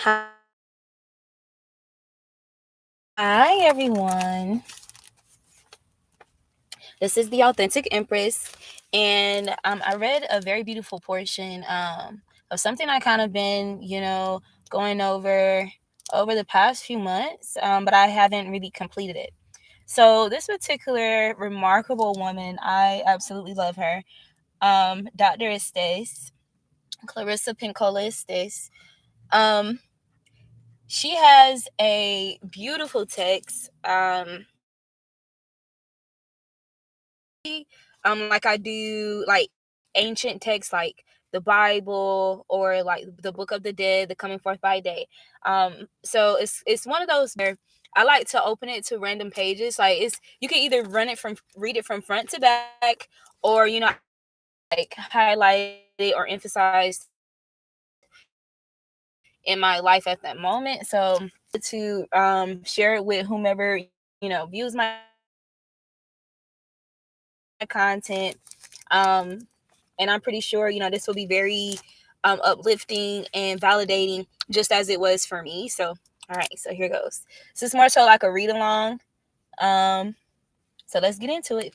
Hi, everyone. This is the Authentic Empress, and I read a very beautiful portion of something I kind of been, going over the past few months, but I haven't really completed it. So this particular remarkable woman, I absolutely love her. Dr. Estes, Clarissa Estes. Um, she has a beautiful text. Like I do like ancient texts like the Bible or like the Book of the Dead, the Coming Forth by Day. So it's one of those where I like to open it to random pages. Like it's you can either read it from front to back, or like highlight it or emphasize in my life at that moment. So to share it with whomever views my content. Um, and I'm pretty sure this will be very uplifting and validating, just as it was for me. So, all right, so here goes. So it's more so like a read along. Um, so let's get into it.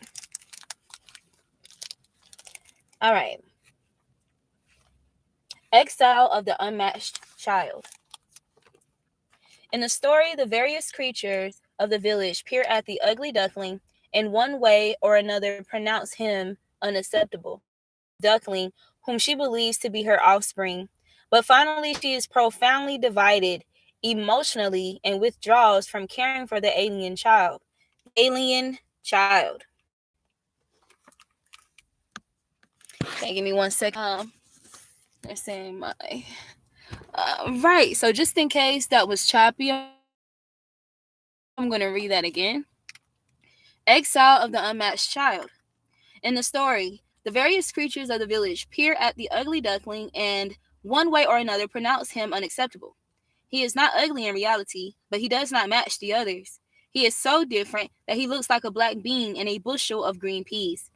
All right, Exile of the Unmatched Child. In the story, the various creatures of the village peer at the ugly duckling, in one way or another pronounce him unacceptable. Duckling, whom she believes to be her offspring, but finally she is profoundly divided emotionally and withdraws from caring for the alien child. The alien child. Okay, give me 1 second. They're saying my right. So just in case that was choppy, I'm gonna read that again. Exile of the Unmatched Child. In the story, the various creatures of the village peer at the ugly duckling and, one way or another, pronounce him unacceptable. He is not ugly in reality, but he does not match the others. He is so different that he looks like a black bean in a bushel of green peas.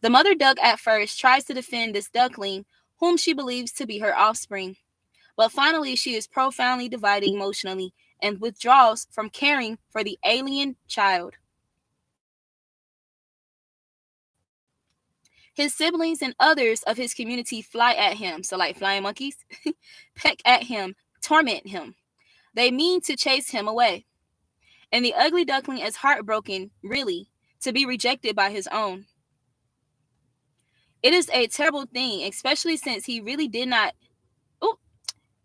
The mother duck at first tries to defend this duckling, whom she believes to be her offspring, but finally she is profoundly divided emotionally and withdraws from caring for the alien child. His siblings and others of his community fly at him, so like flying monkeys, peck at him, torment him. They mean to chase him away. And the ugly duckling is heartbroken, really, to be rejected by his own. It is a terrible thing, especially since he really did not. Oh,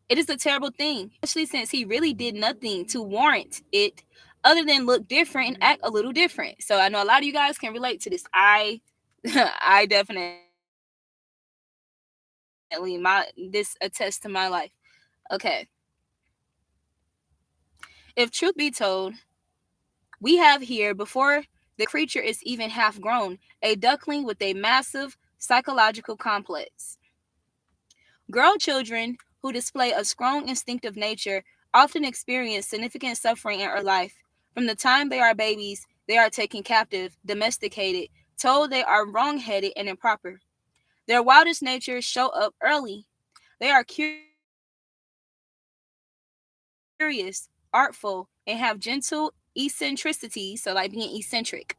it is a terrible thing, especially since he really did nothing to warrant it other than look different and act a little different. So I know a lot of you guys can relate to this. I definitely my this attests to my life. Okay. If truth be told, we have here, before the creature is even half grown, a duckling with a massive psychological complex. Girl children who display a strong instinctive nature often experience significant suffering in early life. From the time they are babies, they are taken captive, domesticated, told they are wrong-headed and improper. Their wildest natures show up early. They are curious, artful, and have gentle eccentricity, so like being eccentric,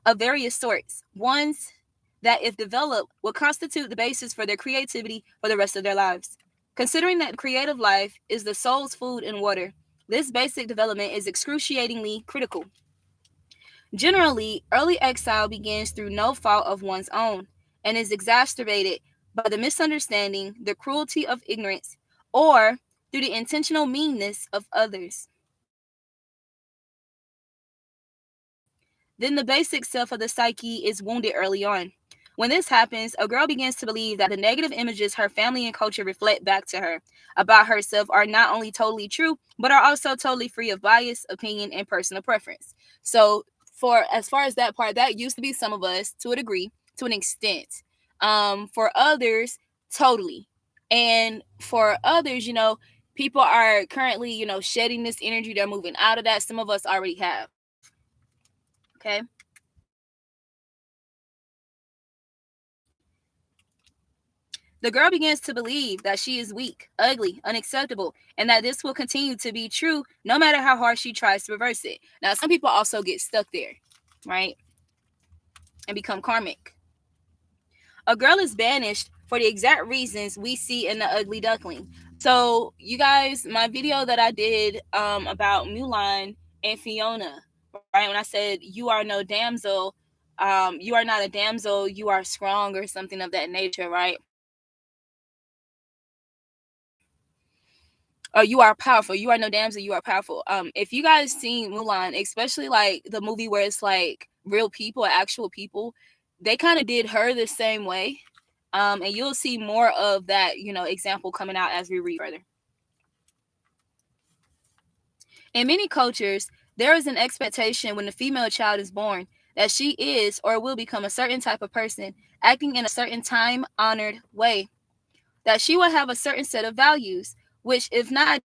of various sorts, ones that, if developed, will constitute the basis for their creativity for the rest of their lives. Considering that creative life is the soul's food and water, this basic development is excruciatingly critical. Generally, early exile begins through no fault of one's own and is exacerbated by the misunderstanding, the cruelty of ignorance, or through the intentional meanness of others. Then the basic self of the psyche is wounded early on. When this happens, a girl begins to believe that the negative images her family and culture reflect back to her about herself are not only totally true, but are also totally free of bias, opinion, and personal preference. So, for as far as that part, that used to be some of us to a degree, to an extent. For others, totally. And for others, people are currently, shedding this energy. They're moving out of that. Some of us already have. Okay. The girl begins to believe that she is weak, ugly, unacceptable, and that this will continue to be true no matter how hard she tries to reverse it. Now, some people also get stuck there, right? And become karmic. A girl is banished for the exact reasons we see in the ugly duckling. So, you guys, my video that I did about Mulan and Fiona, right? When I said you are no damsel, you are not a damsel, you are strong, or something of that nature, right? Oh, you are powerful. You are no damsel. You are powerful. If you guys seen Mulan, especially like the movie where it's like real people, actual people, they kind of did her the same way. And you'll see more of that, example coming out as we read further. In many cultures, there is an expectation when the female child is born that she is or will become a certain type of person, acting in a certain time honored way, that she will have a certain set of values, which, if not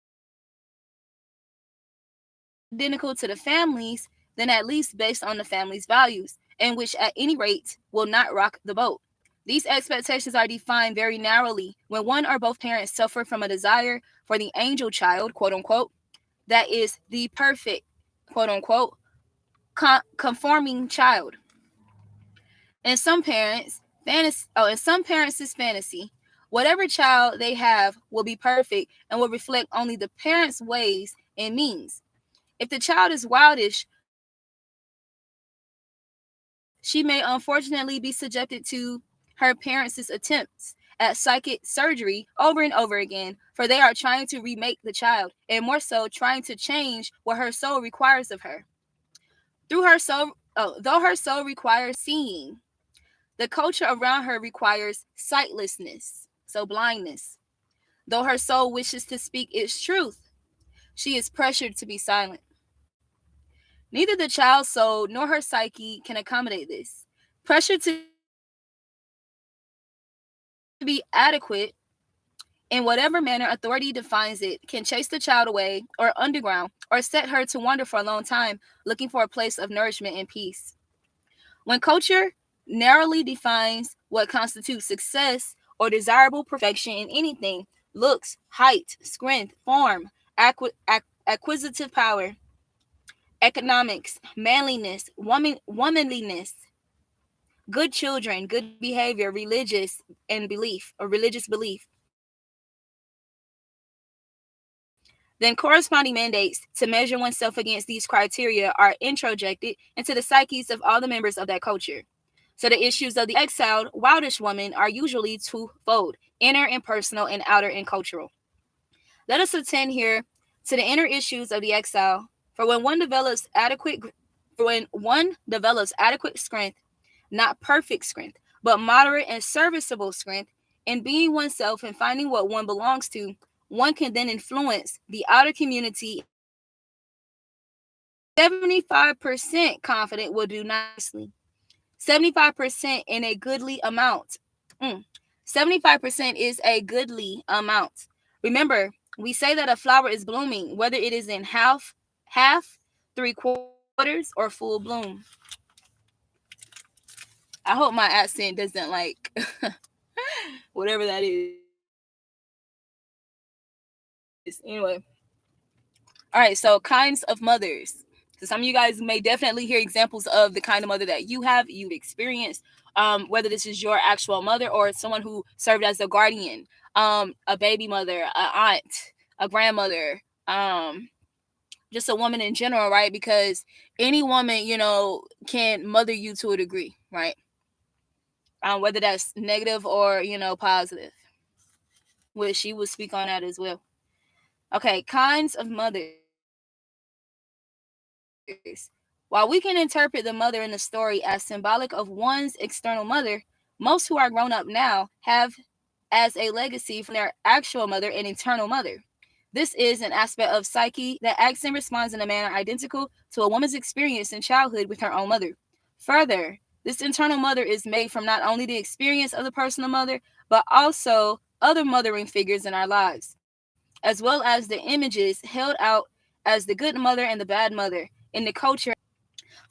identical to the families, then at least based on the family's values, and which at any rate will not rock the boat. These expectations are defined very narrowly when one or both parents suffer from a desire for the angel child, quote unquote, that is the perfect, quote unquote, conforming child. In some parents' fantasy, whatever child they have will be perfect and will reflect only the parents' ways and means. If the child is wildish, she may unfortunately be subjected to her parents' attempts at psychic surgery over and over again, for they are trying to remake the child, and more so trying to change what her soul requires of her. Though her soul requires seeing, the culture around her requires sightlessness, so blindness. Though her soul wishes to speak its truth, she is pressured to be silent. Neither the child's soul nor her psyche can accommodate this. Pressure to be adequate in whatever manner authority defines it can chase the child away or underground or set her to wander for a long time looking for a place of nourishment and peace. When culture narrowly defines what constitutes success or desirable perfection in anything, looks, height, strength, form, acquisitive power, economics, manliness, womanliness, good children, good behavior, religious belief, then corresponding mandates to measure oneself against these criteria are introjected into the psyches of all the members of that culture. So the issues of the exiled, wildish woman are usually twofold: inner and personal, and outer and cultural. Let us attend here to the inner issues of the exile. For when one develops adequate strength, not perfect strength, but moderate and serviceable strength, in being oneself and finding what one belongs to, one can then influence the outer community in many ways. 75% confident will do nicely. 75% in a goodly amount. 75% is a goodly amount. Remember, we say that a flower is blooming, whether it is in half, 3/4, or full bloom. I hope my accent doesn't like whatever that is. Anyway. All right, so kinds of mothers. So some of you guys may definitely hear examples of the kind of mother that you've experienced, whether this is your actual mother or someone who served as a guardian, a baby mother, a aunt, a grandmother, just a woman in general, right? Because any woman, can mother you to a degree, right? Whether that's negative or positive, which she will speak on that as well. Okay, kinds of mothers. While we can interpret the mother in the story as symbolic of one's external mother, most who are grown up now have as a legacy from their actual mother and internal mother. This is an aspect of psyche that acts and responds in a manner identical to a woman's experience in childhood with her own mother. Further, this internal mother is made from not only the experience of the personal mother, but also other mothering figures in our lives, as well as the images held out as the good mother and the bad mother in the culture.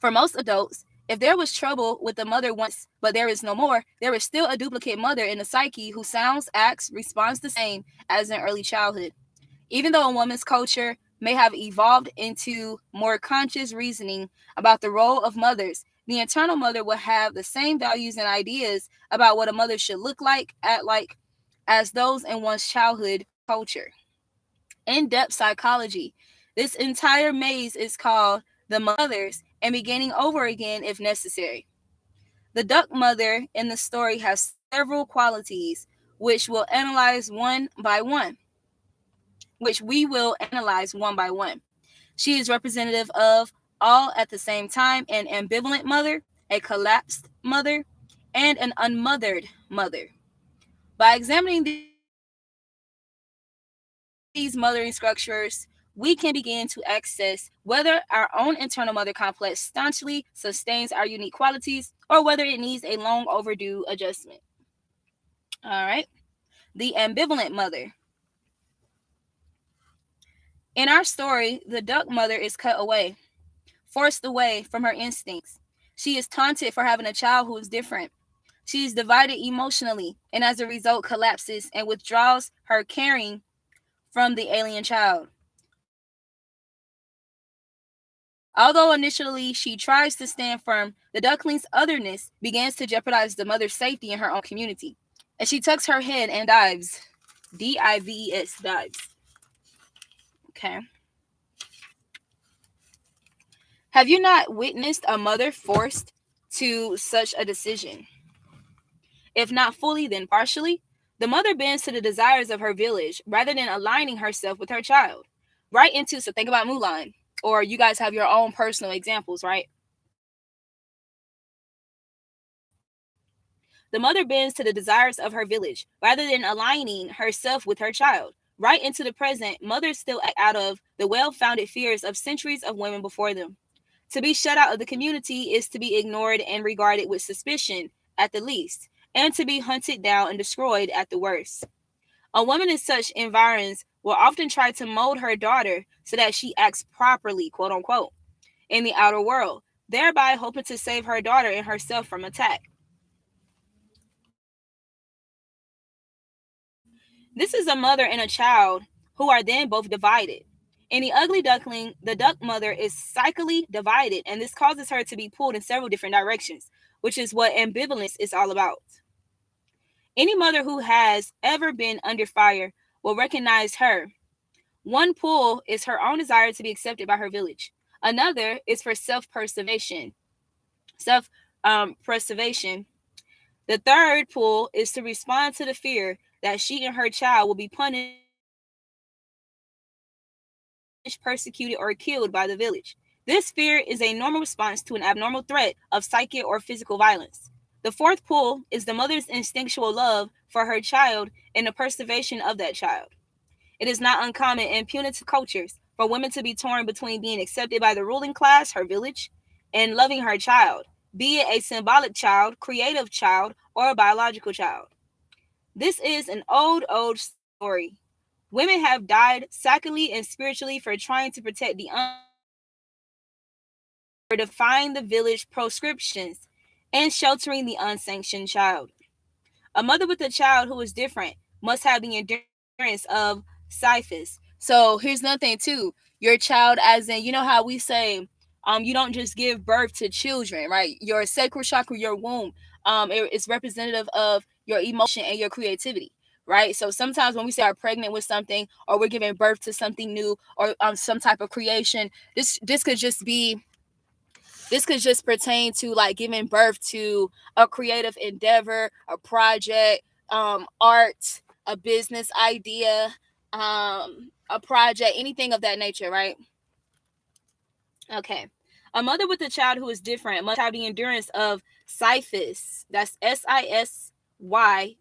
For most adults, If there was trouble with the mother once, but there is no more, there is still a duplicate mother in the psyche who sounds, acts, responds the same as in early childhood. Even though a woman's culture may have evolved into more conscious reasoning about the role of mothers, the internal mother will have the same values and ideas about what a mother should look like, act like, as those in one's childhood culture. In-depth psychology. This entire maze is called the mothers and beginning over again if necessary. The duck mother in the story has several qualities which will analyze one by one, which we will analyze one by one. She is representative of all at the same time: an ambivalent mother, a collapsed mother, and an unmothered mother. By examining these mothering structures, we can begin to access whether our own internal mother complex staunchly sustains our unique qualities or whether it needs a long overdue adjustment. All right. The ambivalent mother. In our story, the duck mother is cut away, forced away from her instincts. She is taunted for having a child who is different. She is divided emotionally and as a result collapses and withdraws her caring from the alien child. Although initially she tries to stand firm, the duckling's otherness begins to jeopardize the mother's safety in her own community. And she tucks her head and dives. Dives. Okay. Have you not witnessed a mother forced to such a decision? If not fully, then partially. The mother bends to the desires of her village rather than aligning herself with her child. Right into, so think about Mulan, or you guys have your own personal examples, right? The mother bends to the desires of her village rather than aligning herself with her child. Right into the present, mothers still act out of the well founded fears of centuries of women before them. To be shut out of the community is to be ignored and regarded with suspicion at the least, and to be hunted down and destroyed at the worst. A woman in such environs will often try to mold her daughter so that she acts properly, quote unquote, in the outer world, thereby hoping to save her daughter and herself from attack. This is a mother and a child who are then both divided. In the ugly duckling, the duck mother is psychically divided, and this causes her to be pulled in several different directions, which is what ambivalence is all about. Any mother who has ever been under fire will recognize her. One pull is her own desire to be accepted by her village. Another is for self-preservation. Self-preservation. The third pull is to respond to the fear that she and her child will be punished, persecuted, or killed by the village. This fear is a normal response to an abnormal threat of psychic or physical violence. The fourth pull is the mother's instinctual love for her child and the preservation of that child. It is not uncommon in punitive cultures for women to be torn between being accepted by the ruling class, her village, and loving her child, be it a symbolic child, creative child, or a biological child. This is an old story. Women have died psychically and spiritually for trying to protect the unsanctioned child, for defying the village proscriptions, and sheltering the unsanctioned child. A mother with a child who is different must have the endurance of Sisyphus. So here's another thing too. Your child, as in, you know how we say, you don't just give birth to children, right? Your sacral chakra, your womb, is representative of your emotion and your creativity, right? So sometimes when we say are pregnant with something, or we're giving birth to something new, or some type of creation, this could just pertain to like giving birth to a creative endeavor, a project, art, a business idea, a project, anything of that nature, right? Okay. A mother with a child who is different must have the endurance of Sisyphus. That's Sisyphus. I'm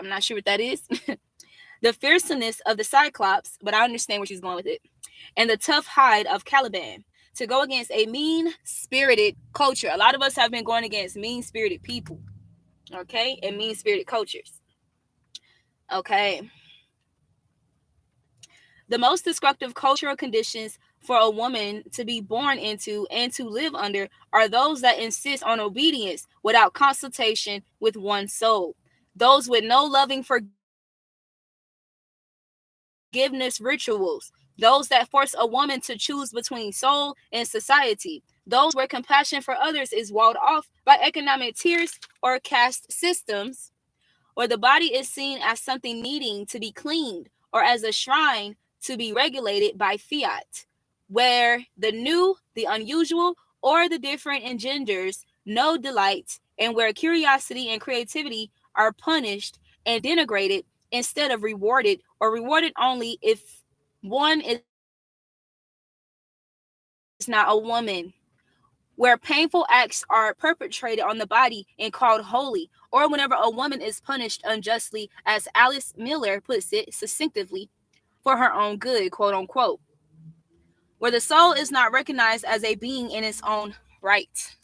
not sure what that is. The fierceness of the Cyclops, but I understand where she's going with it, and the tough hide of Caliban to go against a mean-spirited culture. A lot of us have been going against mean-spirited people, okay, and mean-spirited cultures. Okay. The most destructive cultural conditions for a woman to be born into and to live under are those that insist on obedience without consultation with one's soul. Those with no loving forgiveness rituals. Those that force a woman to choose between soul and society. Those where compassion for others is walled off by economic tiers or caste systems, where the body is seen as something needing to be cleaned or as a shrine to be regulated by fiat, where the new, the unusual, or the different engenders no delight, and where curiosity and creativity are punished and denigrated instead of rewarded, or rewarded only if one is not a woman, where painful acts are perpetrated on the body and called holy, or whenever a woman is punished unjustly, as Alice Miller puts it succinctively, for her own good, quote unquote, where the soul is not recognized as a being in its own right.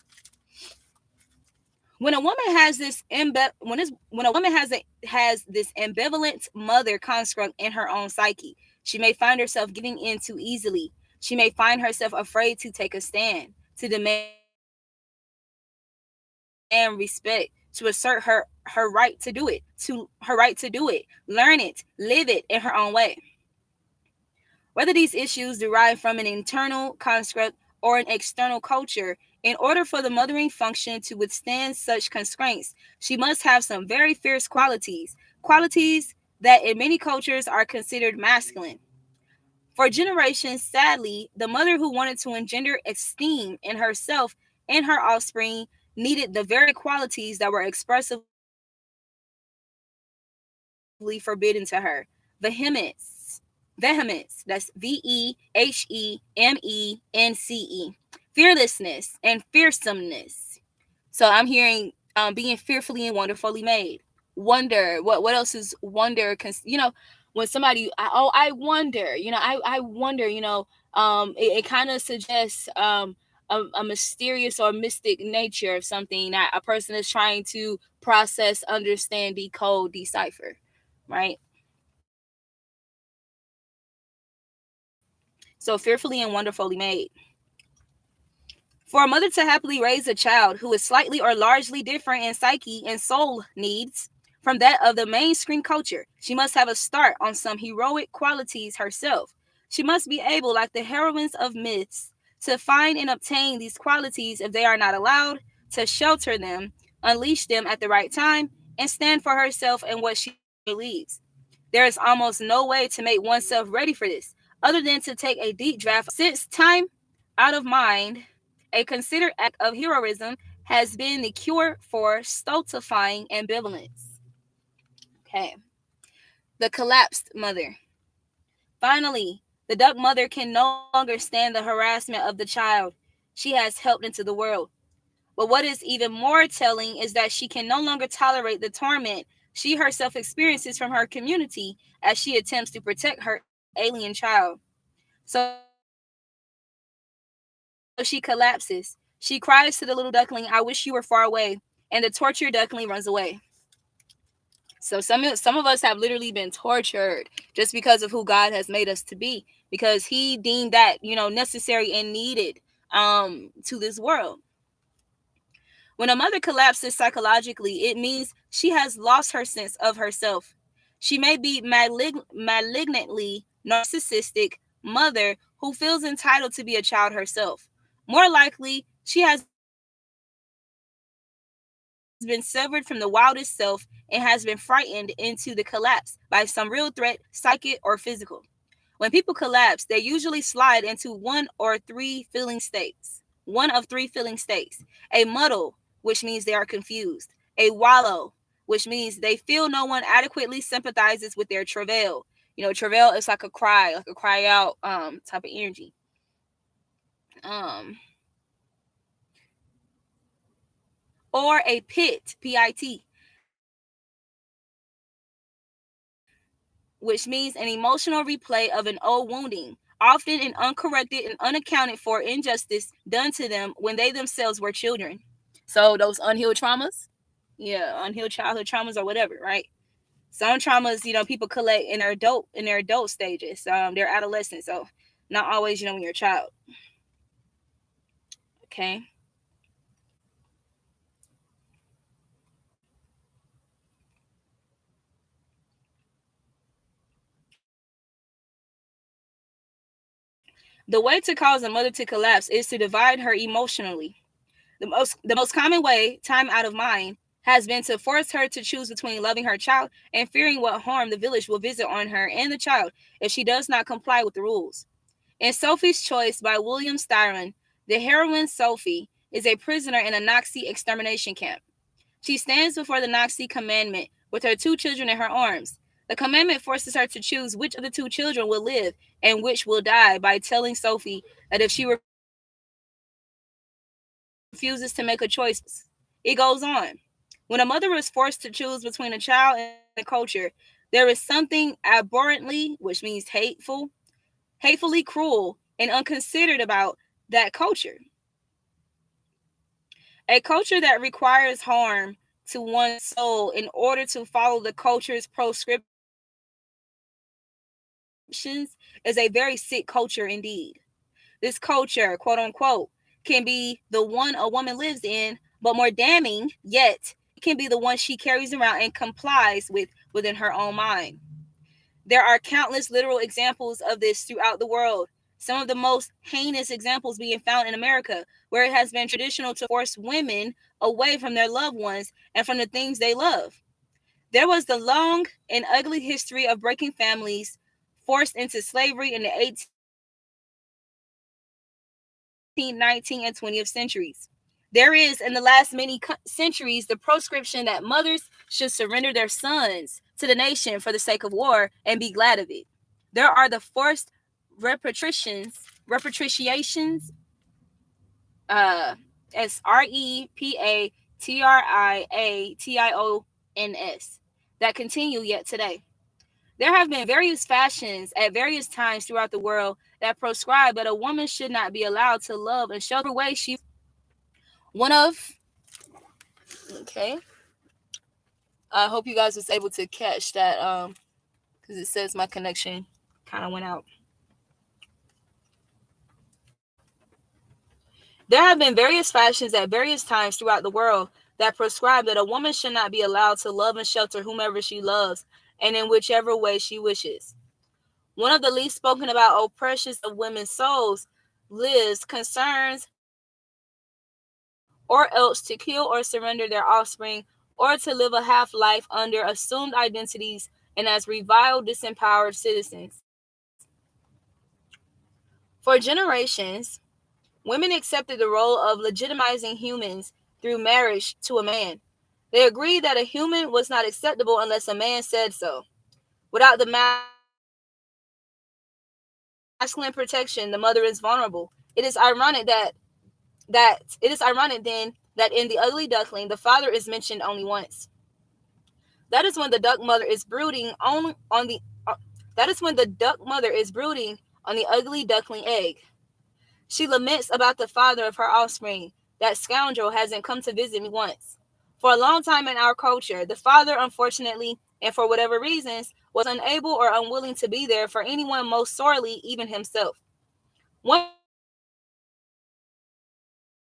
When a woman has this ambivalent mother construct in her own psyche, she may find herself giving in too easily. She may find herself afraid to take a stand, to demand respect, to assert her right to do it, learn it, live it in her own way. Whether these issues derive from an internal construct or an external culture, in order for the mothering function to withstand such constraints, she must have some very fierce qualities that in many cultures are considered masculine. For generations, sadly, the mother who wanted to engender esteem in herself and her offspring needed the very qualities that were expressively forbidden to her: vehemence, that's vehemence, fearlessness, and fearsomeness. So I'm hearing being fearfully and wonderfully made. Wonder. What else is wonder? When somebody, I wonder. I wonder. It kind of suggests a mysterious or mystic nature of something that a person is trying to process, understand, decode, decipher. Right. So fearfully and wonderfully made. For a mother to happily raise a child who is slightly or largely different in psyche and soul needs from that of the mainstream culture, she must have a start on some heroic qualities herself. She must be able, like the heroines of myths, to find and obtain these qualities if they are not allowed, to shelter them, unleash them at the right time, and stand for herself and what she believes. There is almost no way to make oneself ready for this, other than to take a deep draft. Since time out of mind, a considered act of heroism has been the cure for stultifying ambivalence. Okay. The collapsed mother. Finally, the duck mother can no longer stand the harassment of the child she has helped into the world. But what is even more telling is that she can no longer tolerate the torment she herself experiences from her community as she attempts to protect her alien child. So she collapses. She cries to the little duckling, "I wish you were far away." And the tortured duckling runs away. So some of us have literally been tortured just because of who God has made us to be, because He deemed that necessary and needed to this world. When a mother collapses psychologically, it means she has lost her sense of herself. She may be malignantly narcissistic mother who feels entitled to be a child herself. More likely, she has been severed from the wildest self and has been frightened into the collapse by some real threat, psychic or physical. When people collapse, they usually slide into one of three feeling states. A muddle, which means they are confused. A wallow, which means they feel no one adequately sympathizes with their travail. Travail is like a cry, out type of energy. Um, or a PIT, which means an emotional replay of an old wounding, often an uncorrected and unaccounted for injustice done to them when they themselves were children. So those unhealed traumas, yeah, unhealed childhood traumas or whatever, right? Some traumas, people collect in their adult stages, their adolescence. So not always, when you're a child. Okay. The way to cause a mother to collapse is to divide her emotionally. The most common way, time out of mind, has been to force her to choose between loving her child and fearing what harm the village will visit on her and the child if she does not comply with the rules. In Sophie's Choice by William Styron, the heroine Sophie is a prisoner in a Nazi extermination camp. She stands before the Nazi commandment with her two children in her arms. The commandment forces her to choose which of the two children will live and which will die by telling Sophie that if she refuses to make a choice, it goes on. When a mother is forced to choose between a child and a culture, there is something abhorrently, which means hatefully cruel and unconsidered about that culture. A culture that requires harm to one's soul in order to follow the culture's proscriptions is a very sick culture indeed. This culture, quote unquote, can be the one a woman lives in, but more damning yet, it can be the one she carries around and complies within her own mind. There are countless literal examples of this throughout the world. Some of the most heinous examples being found in America, where it has been traditional to force women away from their loved ones and from the things they love. There was the long and ugly history of breaking families forced into slavery in the 18th, 19th, and 20th centuries. There is, in the last many centuries, the proscription that mothers should surrender their sons to the nation for the sake of war and be glad of it. There are the forced repatriations, SREPATRIATIONS, that continue yet today. There have been various fashions at various times throughout the world that prescribe that a woman should not be allowed to love and shelter way she wishes. One of okay, I hope you guys was able to catch that because it says my connection kind of went out. There have been various fashions at various times throughout the world that prescribe that a woman should not be allowed to love and shelter whomever she loves and in whichever way she wishes. One of the least spoken about oppressions of women's souls lives concerns or else to kill or surrender their offspring or to live a half life under assumed identities and as reviled, disempowered citizens. For generations, women accepted the role of legitimizing humans through marriage to a man. They agreed that a human was not acceptable unless a man said so. Without the masculine protection, the mother is vulnerable. It is ironic that in The Ugly Duckling, the father is mentioned only once. That is when the duck mother is brooding on the that is when the duck mother is brooding on the ugly duckling egg. She laments about the father of her offspring. That scoundrel hasn't come to visit me once. For a long time in our culture, the father, unfortunately, and for whatever reasons, was unable or unwilling to be there for anyone most sorely, even himself. One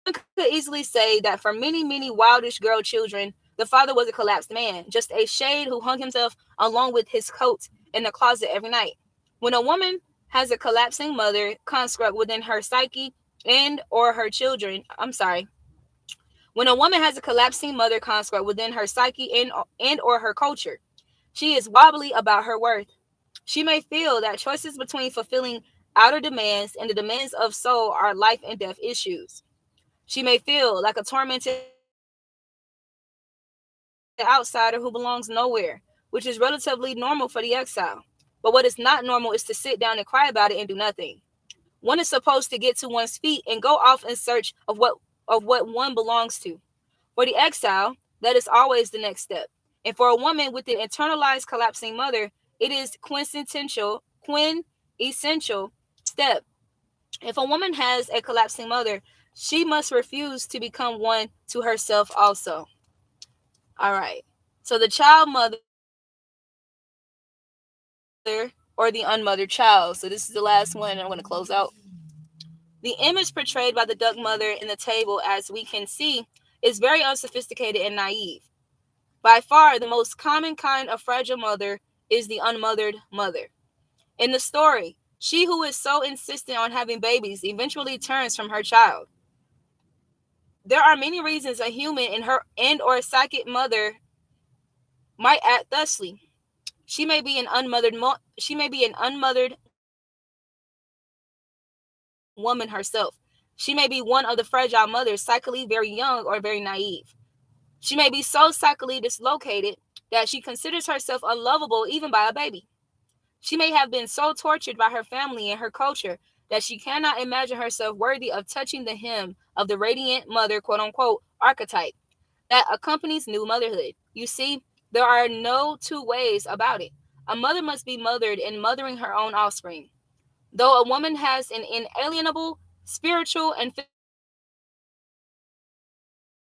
could easily say that for many, many wildish girl children, the father was a collapsed man, just a shade who hung himself along with his coat in the closet every night. When a woman has a collapsing mother construct within her psyche when a woman has a collapsing mother construct within her psyche and or her culture, she is wobbly about her worth. She may feel that choices between fulfilling outer demands and the demands of soul are life and death issues. She may feel like a tormented outsider who belongs nowhere, which is relatively normal for the exile. But what is not normal is to sit down and cry about it and do nothing. One is supposed to get to one's feet and go off in search of what one belongs to. For the exile, that is always the next step. And for a woman with an internalized collapsing mother, it is quintessential step. If a woman has a collapsing mother, she must refuse to become one to herself also. All right. So the child mother or the unmothered child. So this is the last one, and I'm going to close out. The image portrayed by the duck mother in the table, as we can see, is very unsophisticated and naive. By far, the most common kind of fragile mother is the unmothered mother. In the story, she who is so insistent on having babies eventually turns from her child. There are many reasons a human in her and or a psychic mother might act thusly. She may be an unmothered woman herself. She may be one of the fragile mothers, psychically very young or very naive. She may be so psychically dislocated that she considers herself unlovable even by a baby. She may have been so tortured by her family and her culture that she cannot imagine herself worthy of touching the hem of the radiant mother, quote unquote, archetype that accompanies new motherhood. You see, there are no two ways about it. A mother must be mothered in mothering her own offspring. Though a woman has an inalienable spiritual and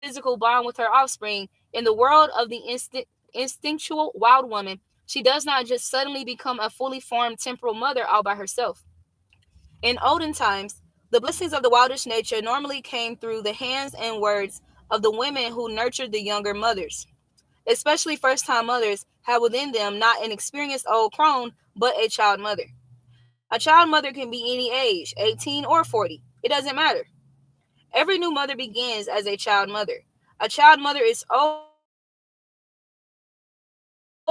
physical bond with her offspring, in the world of the instinctual wild woman, she does not just suddenly become a fully formed temporal mother all by herself. In olden times, the blessings of the wildish nature normally came through the hands and words of the women who nurtured the younger mothers. Especially first time mothers have within them not an experienced old crone, but a child mother. A child mother can be any age, 18 or 40. It doesn't matter. Every new mother begins as a child mother. A child mother is old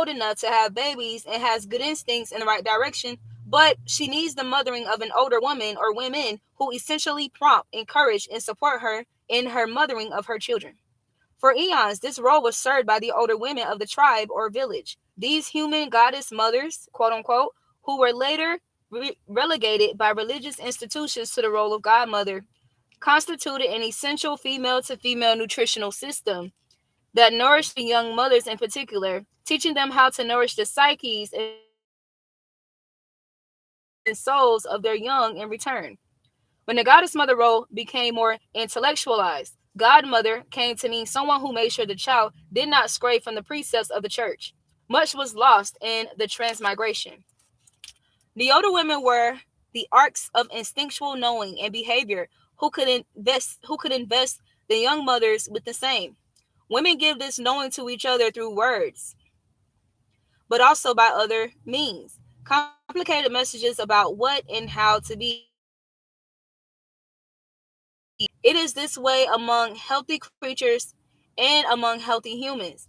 enough to have babies and has good instincts in the right direction, but she needs the mothering of an older woman or women who essentially prompt, encourage, and support her in her mothering of her children. For eons, this role was served by the older women of the tribe or village. These human goddess mothers, quote unquote, who were later relegated by religious institutions to the role of godmother, constituted an essential female to female nutritional system that nourished the young mothers in particular, teaching them how to nourish the psyches and souls of their young in return. When the goddess mother role became more intellectualized, godmother came to mean someone who made sure the child did not stray from the precepts of the church. Much was lost in the transmigration. The older women were the arcs of instinctual knowing and behavior who could invest the young mothers with the same. Women give this knowing to each other through words, but also by other means. Complicated messages about what and how to be. It is this way among healthy creatures and among healthy humans.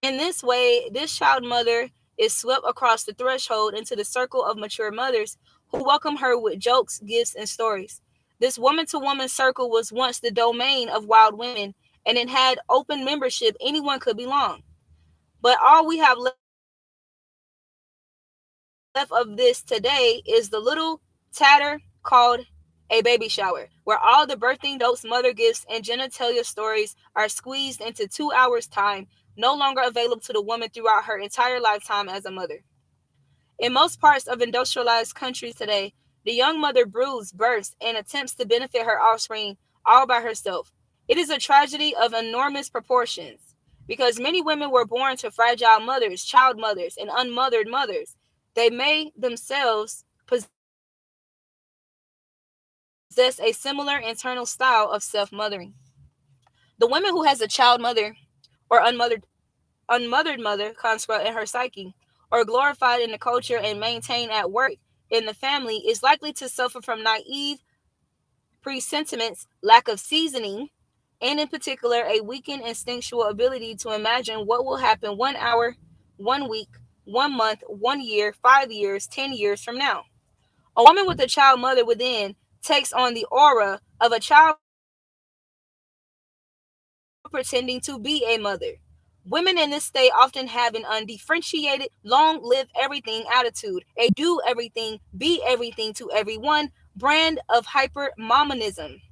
In this way, this child mother is swept across the threshold into the circle of mature mothers who welcome her with jokes, gifts, and stories. This woman to woman circle was once the domain of wild women, and it had open membership. Anyone could belong. But all we have left of this today is the little tatter called a baby shower, where all the birthing notes mother gifts and genitalia stories are squeezed into 2 hours' time, no longer available to the woman throughout her entire lifetime as a mother. In most parts of industrialized countries today, the young mother brews, births, and attempts to benefit her offspring all by herself. It is a tragedy of enormous proportions because many women were born to fragile mothers, child mothers, and unmothered mothers. They may themselves possess a similar internal style of self mothering. The woman who has a child mother or unmothered mother construct in her psyche, or glorified in the culture and maintained at work in the family, is likely to suffer from naive presentiments, lack of seasoning, and in particular, a weakened instinctual ability to imagine what will happen 1 hour, 1 week, 1 month, 1 year, 5 years, 10 years from now. A woman with a child mother within takes on the aura of a child pretending to be a mother. Women in this state often have an undifferentiated, long live everything attitude, a do everything, be everything to everyone brand of hyper momonism.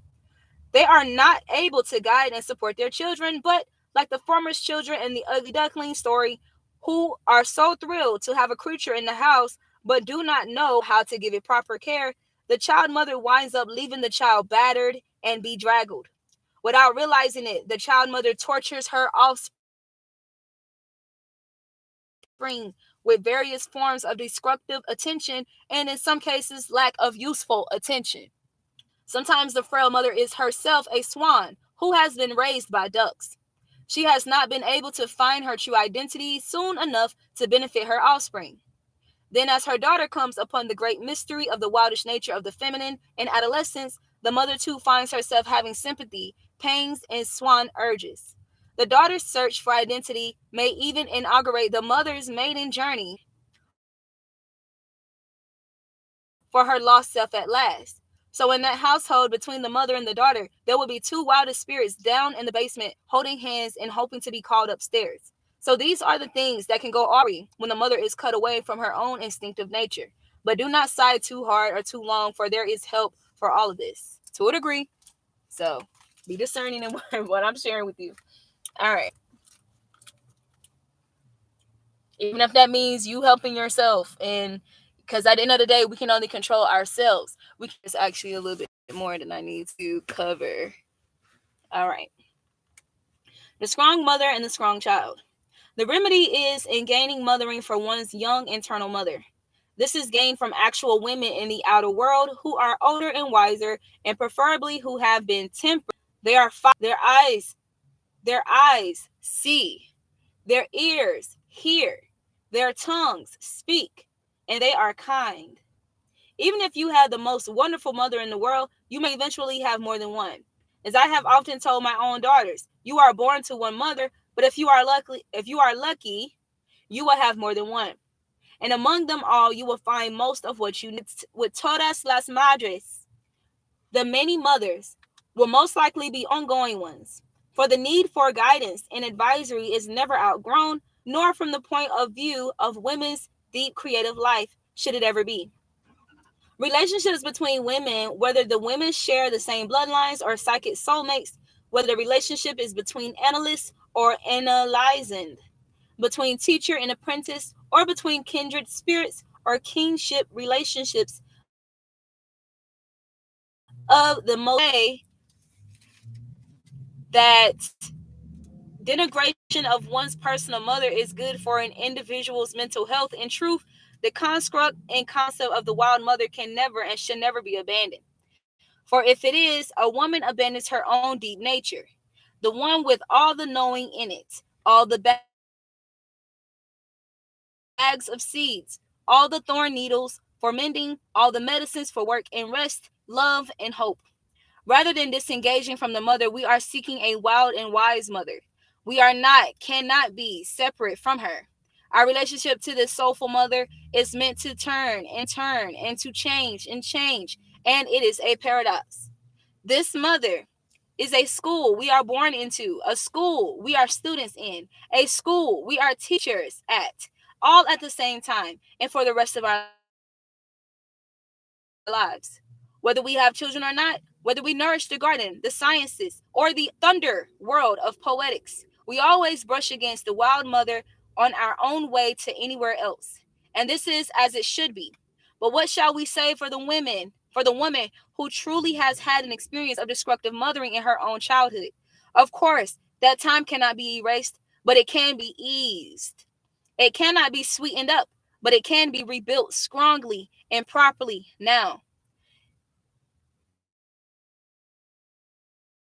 They are not able to guide and support their children, but like the farmer's children in the ugly duckling story, who are so thrilled to have a creature in the house but do not know how to give it proper care, the child mother winds up leaving the child battered and bedraggled. Without realizing it, the child mother tortures her offspring, and the offspring, in turn, tortures the child mother. offspring with various forms of destructive attention and, in some cases, lack of useful attention. Sometimes the frail mother is herself a swan who has been raised by ducks. She has not been able to find her true identity soon enough to benefit her offspring. Then, as her daughter comes upon the great mystery of the wildish nature of the feminine in adolescence, the mother too finds herself having sympathy, pangs, and swan urges. The daughter's search for identity may even inaugurate the mother's maiden journey for her lost self at last. So, in that household between the mother and the daughter, there will be two wildest spirits down in the basement holding hands and hoping to be called upstairs. So, these are the things that can go awry when the mother is cut away from her own instinctive nature. But do not sigh too hard or too long, for there is help for all of this. To a degree. So, be discerning in what I'm sharing with you. All right. Even if that means you helping yourself, and because at the end of the day we can only control ourselves. It's actually a little bit more than I need to cover. All right. The strong mother and the strong child. The remedy is in gaining mothering for one's young internal mother. This is gained from actual women in the outer world who are older and wiser, and preferably who have been tempered. They are their eyes see, their ears hear, their tongues speak, and they are kind. Even if you have the most wonderful mother in the world, you may eventually have more than one. As I have often told my own daughters, you are born to one mother, but if you are lucky, you will have more than one. And among them all, you will find most of what you need. With todas las madres, the many mothers will most likely be ongoing ones. For the need for guidance and advisory is never outgrown, nor from the point of view of women's deep creative life should it ever be. Relationships between women, whether the women share the same bloodlines or psychic soulmates, whether the relationship is between analysts or analyzing, between teacher and apprentice, or between kindred spirits or kinship relationships of the most way that denigration of one's personal mother is good for an individual's mental health. In truth, the construct and concept of the wild mother can never and should never be abandoned. For if it is, a woman abandons her own deep nature, the one with all the knowing in it, all the bags of seeds, all the thorn needles for mending, all the medicines for work and rest, love, and hope. Rather than disengaging from the mother, we are seeking a wild and wise mother. Cannot be separate from her. Our relationship to this soulful mother is meant to turn and turn and to change and change, and it is a paradox. This mother is a school we are born into, a school we are students in, a school we are teachers at, all at the same time and for the rest of our lives. Whether we have children or not, whether we nourish the garden, the sciences, or the thunder world of poetics, we always brush against the wild mother on our own way to anywhere else. And this is as it should be. But what shall we say for the woman who truly has had an experience of destructive mothering in her own childhood? Of course, that time cannot be erased, but it can be eased. It cannot be sweetened up, but it can be rebuilt strongly and properly now.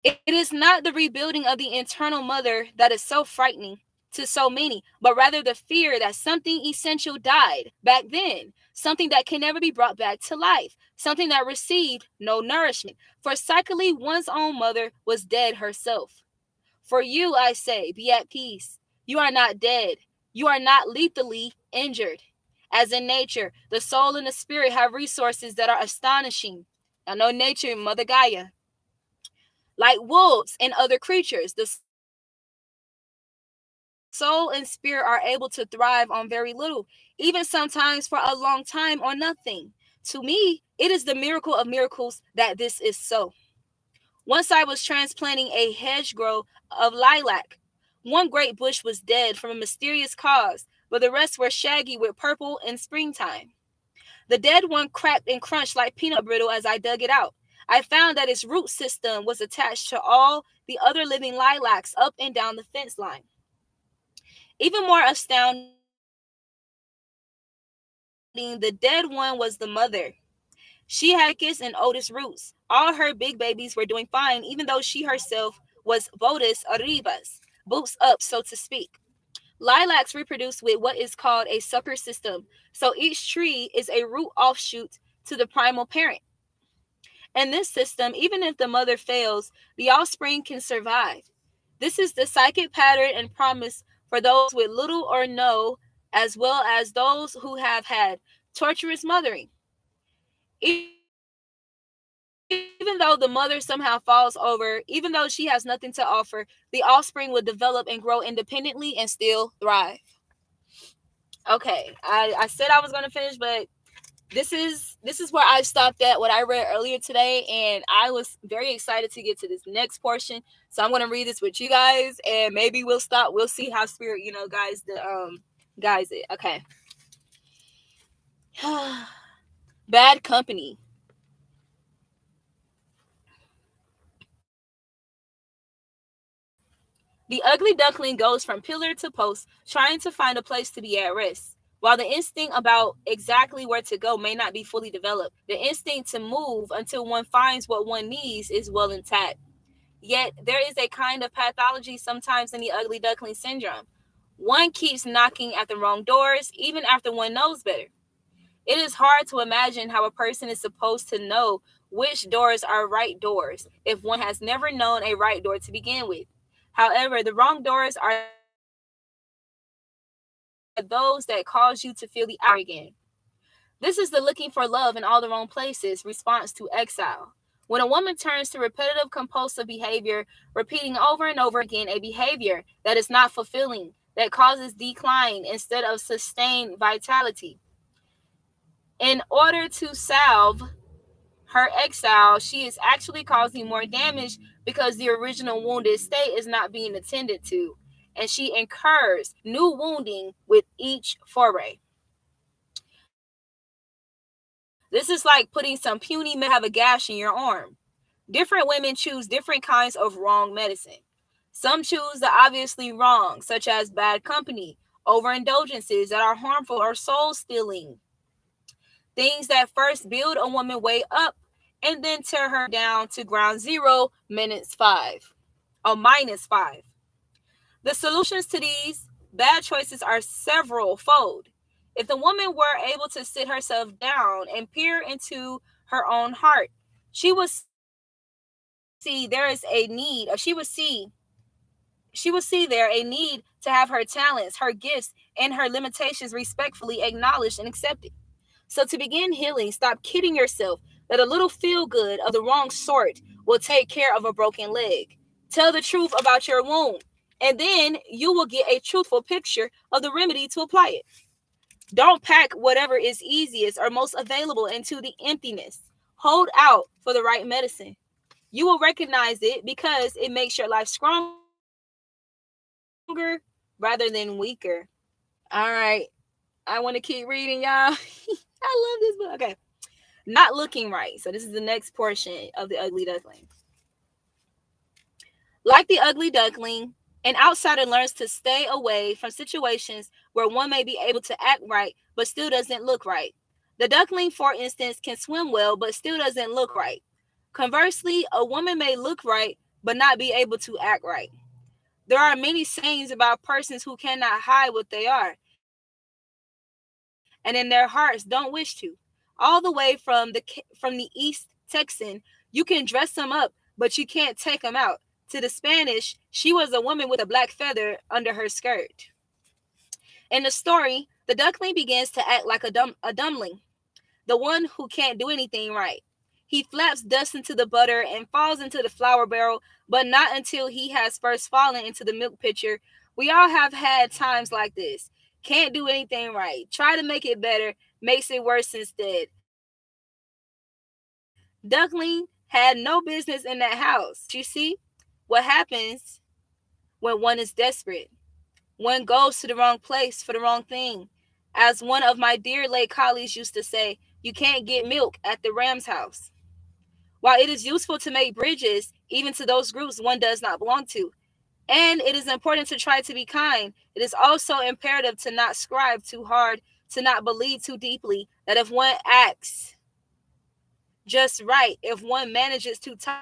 It is not the rebuilding of the internal mother that is so frightening to so many, but rather the fear that something essential died back then, something that can never be brought back to life, something that received no nourishment. For psychically, one's own mother was dead herself. For you, I say, be at peace. You are not dead. You are not lethally injured. As in nature, the soul and the spirit have resources that are astonishing. I know nature, Mother Gaia. Like wolves and other creatures, the soul and spirit are able to thrive on very little, even sometimes for a long time on nothing. To me, it is the miracle of miracles that this is so. Once I was transplanting a hedgerow of lilac. One great bush was dead from a mysterious cause, but the rest were shaggy with purple in springtime. The dead one cracked and crunched like peanut butter brittle as I dug it out. I found that its root system was attached to all the other living lilacs up and down the fence line. Even more astounding, the dead one was the mother. She had thickest and oldest roots. All her big babies were doing fine, even though she herself was botas arribas, boots up, so to speak. Lilacs reproduce with what is called a sucker system. So each tree is a root offshoot to the primal parent. In this system, even if the mother fails, the offspring can survive. This is the psychic pattern and promise for those with little or no, as well as those who have had torturous mothering. Even though the mother somehow falls over, even though she has nothing to offer, the offspring will develop and grow independently and still thrive. Okay, I said I was gonna finish, but this is where I stopped at what I read earlier today, and I was very excited to get to this next portion. So I'm gonna read this with you guys, and maybe we'll stop. We'll see how spirit, guys it. Okay. Bad company. The ugly duckling goes from pillar to post, trying to find a place to be at rest. While the instinct about exactly where to go may not be fully developed, the instinct to move until one finds what one needs is well intact. Yet, there is a kind of pathology sometimes in the ugly duckling syndrome. One keeps knocking at the wrong doors, even after one knows better. It is hard to imagine how a person is supposed to know which doors are right doors if one has never known a right door to begin with. However, the wrong doors are those that cause you to feel the outer again. This is the looking for love in all the wrong places response to exile. When a woman turns to repetitive compulsive behavior, repeating over and over again a behavior that is not fulfilling, that causes decline instead of sustained vitality. In order to salve her exile, she is actually causing more damage because the original wounded state is not being attended to, and she incurs new wounding with each foray. This is like putting some puny medicine have a gash in your arm. Different women choose different kinds of wrong medicine. Some choose the obviously wrong, such as bad company, overindulgences that are harmful or soul stealing, things that first build a woman way up and then tear her down to ground zero minutes five or -5. The solutions to these bad choices are several fold. If the woman were able to sit herself down and peer into her own heart, she would see there is a need, or she would see there a need to have her talents, her gifts, and her limitations respectfully acknowledged and accepted. So to begin healing, stop kidding yourself that a little feel good of the wrong sort will take care of a broken leg. Tell the truth about your wound, and then you will get a truthful picture of the remedy to apply it. Don't pack whatever is easiest or most available into the emptiness. Hold out for the right medicine. You will recognize it because it makes your life stronger rather than weaker. All right. I want to keep reading, y'all. I love this book. Okay. Not looking right. So this is the next portion of the ugly duckling. Like the ugly duckling, an outsider learns to stay away from situations where one may be able to act right but still doesn't look right. The duckling, for instance, can swim well but still doesn't look right. Conversely, a woman may look right but not be able to act right. There are many sayings about persons who cannot hide what they are, and in their hearts don't wish to. All the way from the East Texan, you can dress them up, but you can't take them out. To the Spanish, she was a woman with a black feather under her skirt. In the story, the duckling begins to act like a dumpling, the one who can't do anything right. He flaps dust into the butter and falls into the flour barrel, but not until he has first fallen into the milk pitcher. We all have had times like this. Can't do anything right. Try to make it better, makes it worse instead. Duckling had no business in that house. But you see what happens when one is desperate. One goes to the wrong place for the wrong thing. As one of my dear late colleagues used to say, you can't get milk at the Ram's house. While it is useful to make bridges, even to those groups one does not belong to, and it is important to try to be kind, it is also imperative to not strive too hard to to not believe too deeply that if one acts just right, if one manages to tie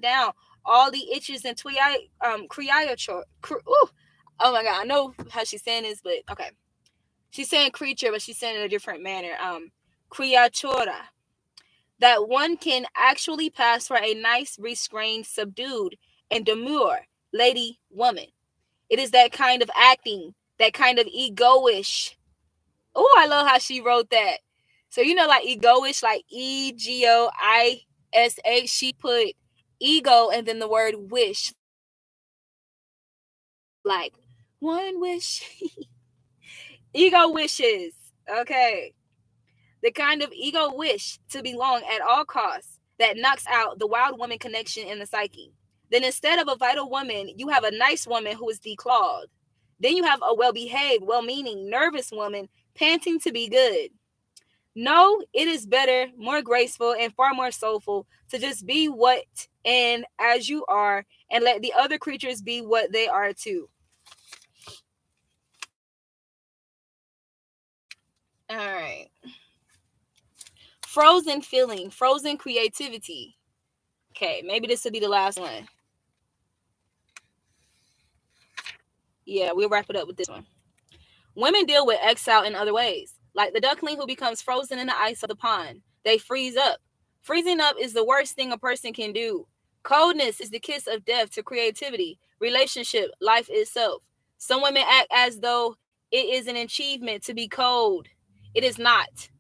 down all the itches and oh my god, I know how she's saying this, but okay. She's saying creature, but she's saying it in a different manner. Criatura. That one can actually pass for a nice, restrained, subdued, and demure lady woman. It is that kind of acting, that kind of egoish. Oh, I love how she wrote that. So you know, like egoish, like EGOISH. She put ego and then the word wish, like one wish. Ego wishes. Okay. The kind of ego wish to belong at all costs that knocks out the wild woman connection in the psyche. Then instead of a vital woman, you have a nice woman who is declawed. Then you have a well behaved, well meaning, nervous woman panting to be good. No, it is better, more graceful, and far more soulful to just be what and as you are and let the other creatures be what they are too. All right. Frozen feeling, frozen creativity. Okay, maybe this will be the last one. Yeah, we'll wrap it up with this one. Women deal with exile in other ways, like the duckling who becomes frozen in the ice of the pond. They freeze up. Freezing up is the worst thing a person can do. Coldness is the kiss of death to creativity, relationship, life itself. Some women act as though it is an achievement to be cold. It is not.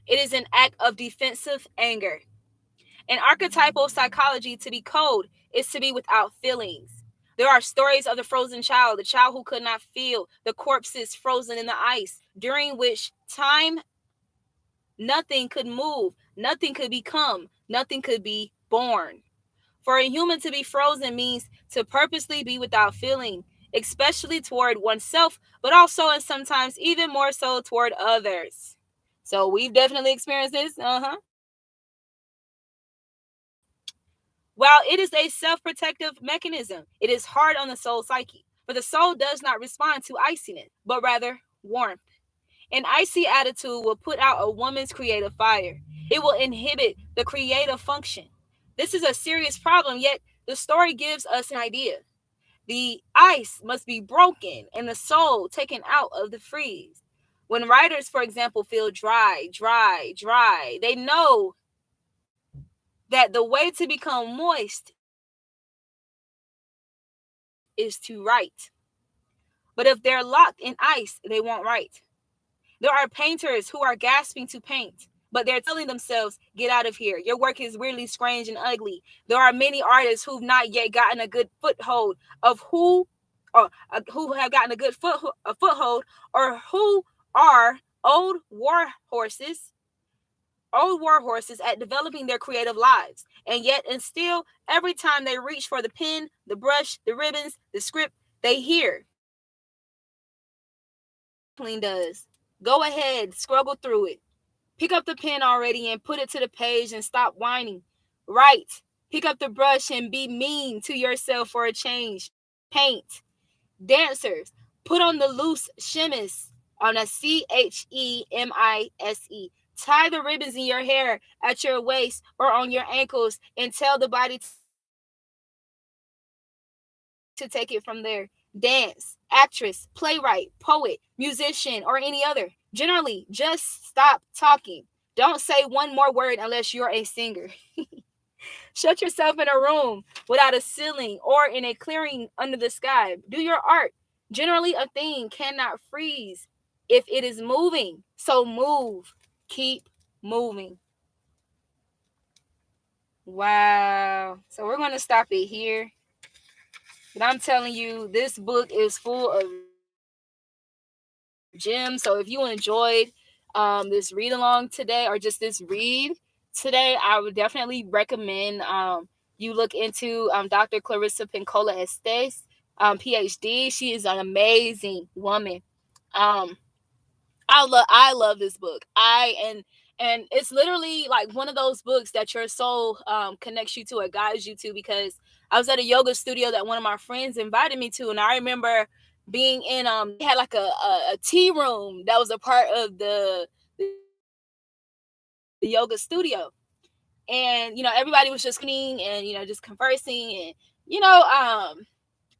It is an act of defensive anger. In archetypal psychology, to be cold is to be without feelings. There are stories of the child who could not feel, the corpses frozen in the ice, during which time nothing could move, nothing could become, nothing could be born. For a human to be frozen means to purposely be without feeling, especially toward oneself, but also and sometimes even more so toward others. So we've definitely experienced this. While it is a self-protective mechanism, it is hard on the soul psyche, for the soul does not respond to iciness, but rather warmth. An icy attitude will put out a woman's creative fire. It will inhibit the creative function. This is a serious problem, yet the story gives us an idea. The ice must be broken and the soul taken out of the freeze. When writers, for example, feel dry, they know that the way to become moist is to write. But if they're locked in ice, they won't write. There are painters who are gasping to paint, but they're telling themselves, get out of here. Your work is weirdly strange and ugly. There are many artists who've not yet gotten a good foothold of who have gotten a good foothold, or who are old war horses at developing their creative lives. And yet, and still, every time they reach for the pen, the brush, the ribbons, the script, they hear, Duckling does. Go ahead, struggle through it. Pick up the pen already and put it to the page and stop whining. Write. Pick up the brush and be mean to yourself for a change. Paint. Dancers, put on the loose chemise, on a CHEMISE. Tie the ribbons in your hair, at your waist, or on your ankles, and tell the body to take it from there. Dance, actress, playwright, poet, musician, or any other. Generally, just stop talking. Don't say one more word unless you're a singer. Shut yourself in a room without a ceiling or in a clearing under the sky. Do your art. Generally, a thing cannot freeze if it is moving. So move. Keep moving. Wow. So we're going to stop it here. But I'm telling you, this book is full of gems. So if you enjoyed this read along today, or just this read today, I would definitely recommend you look into Dr. Clarissa Pincola Estes, PhD. She is an amazing woman. Um, I love this book. And it's literally like one of those books that your soul connects you to or guides you to, because I was at a yoga studio that one of my friends invited me to, and I remember being in they had like a tea room that was a part of the yoga studio. And everybody was just cleaning and just conversing and you know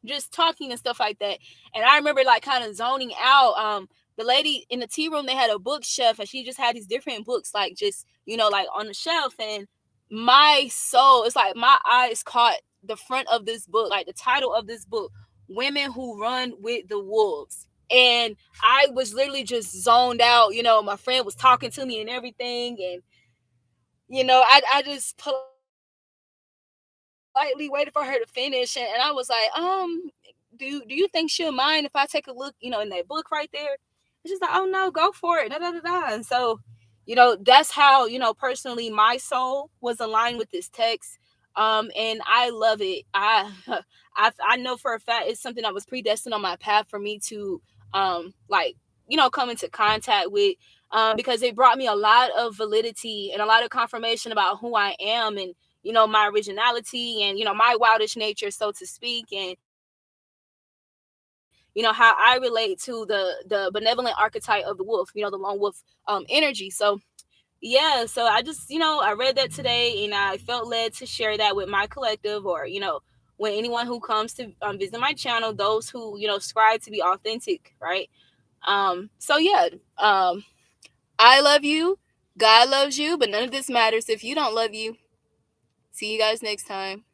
just talking and stuff like that. And I remember like kind of zoning out. The lady in the tea room, they had a bookshelf, and she just had these different books, like just like on the shelf. And my soul, it's like my eyes caught the front of this book, like the title of this book, "Women Who Run with the Wolves." And I was literally just zoned out. My friend was talking to me and everything, and I just politely waited for her to finish, and I was like, do you think she'll mind if I take a look, in that book right there? And she's like, oh no, go for it, da da da da. And so, that's how personally my soul was aligned with this text, and I love it. I know for a fact it's something that was predestined on my path for me to like come into contact with, because it brought me a lot of validity and a lot of confirmation about who I am, and my originality, and my wildish nature, so to speak, and how I relate to the benevolent archetype of the wolf, the lone wolf energy. So yeah, so I just I read that today, and I felt led to share that with my collective, or with anyone who comes to visit my channel, those who strive to be authentic, right? So yeah, I love you, God loves you, but none of this matters if you don't love you. See you guys next time.